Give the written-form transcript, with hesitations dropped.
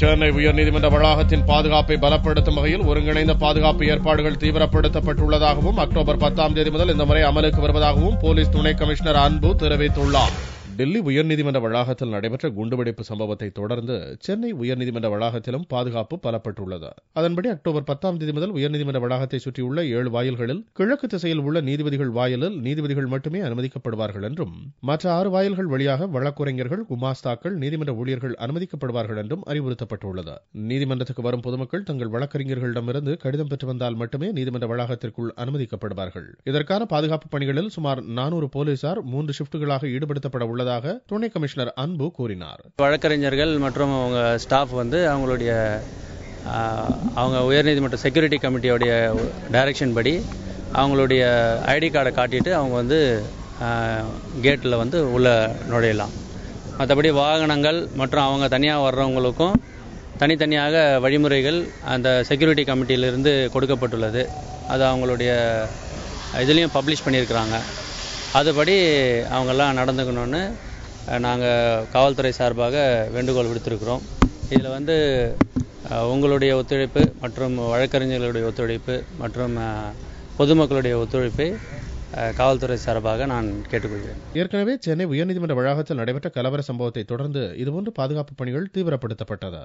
சென்னை உயர்நீதிமன்ற வளாகத்தின் பாதுகாப்பை பலப்படுத்தும் வகையில் ஒருங்கிணைந்த பாதுகாப்பு ஏற்பாடுகள் தீவிரப்படுத்தப்பட்டுள்ளதாகவும் அக்டோபர் 10 முதல் இந்த முறை அமலுக்கு வருவதாகவும் போலீஸ் துணை கமிஷனர் அன்பு தெரிவித்துள்ளார். டெல்லி உயர்நீதிமன்ற வளாகத்தில் நடைபெற்ற குண்டுவெடிப்பு சம்பவத்தை தொடர்ந்து சென்னை உயர்நீதிமன்ற வளாகத்திலும் பாதுகாப்பு பலப்பட்டுள்ளது. அதன்படி அக்டோபர் 10 முதல் உயர்நீதிமன்ற வளாகத்தை சுற்றியுள்ள 7 வாயில்களில் கிழக்கு திசையில் உள்ள நீதிபதிகள் வாயிலில் நீதிபதிகள் மட்டுமே அனுமதிக்கப்படுவார்கள் என்றும் மற்ற 6 வாயில்கள் வழியாக வழக்குரைஞர்கள், குமாஸ்தாக்கள், நீதிமன்ற ஊழியர்கள் அனுமதிக்கப்படுவார்கள் என்றும் அறிவுறுத்தப்பட்டுள்ளது. நீதிமன்றத்துக்கு வரும் பொதுமக்கள் தங்கள் வழக்கறிஞர்களிடமிருந்து கடிதம் பெற்று வந்தால் மட்டுமே நீதிமன்ற வளாகத்திற்குள் அனுமதிக்கப்படுவார்கள். இதற்கான பாதுகாப்பு பணிகளில் சுமார் 400 போலீசார் 3 ஷிப்டுகளாக ஈடுபடுத்தப்பட உள்ளதாக துணை கமிஷனர் அன்பு கூறினார். வழக்கறிஞர்கள் மற்றும் அவங்க ஸ்டாஃப் அவங்க உயர்நீதிமன்ற செக்யூரிட்டி கமிட்டியோடைய டைரக்ஷன் படி அவங்களுடைய ஐடி கார்டை காட்டிட்டு அவங்க கேட்டில் உள்ள நுழையலாம். மற்றபடி வாகனங்கள் மற்றும் அவங்க தனியாக வர்றவங்களுக்கும் தனித்தனியாக வழிமுறைகள் அந்த செக்யூரிட்டி கமிட்டியிலிருந்து கொடுக்கப்பட்டுள்ளது. அது அவங்களுடைய இதுலேயும் பப்ளிஷ் பண்ணியிருக்கிறாங்க. அதுபடி அவங்கெல்லாம் நடந்துக்கணும்னு நாங்கள் காவல்துறை சார்பாக வேண்டுகோள் விடுத்திருக்கிறோம். இதில் உங்களுடைய ஒத்துழைப்பு மற்றும் வழக்கறிஞர்களுடைய ஒத்துழைப்பு மற்றும் பொதுமக்களுடைய ஒத்துழைப்பை காவல்துறை சார்பாக நான் கேட்டுக்கொள்கிறேன். ஏற்கனவே சென்னை உயர்நீதிமன்ற வளாகத்தில் நடைபெற்ற கலவர சம்பவத்தை தொடர்ந்து இதுபோன்ற பாதுகாப்பு பணிகள் தீவிரப்படுத்தப்பட்டது.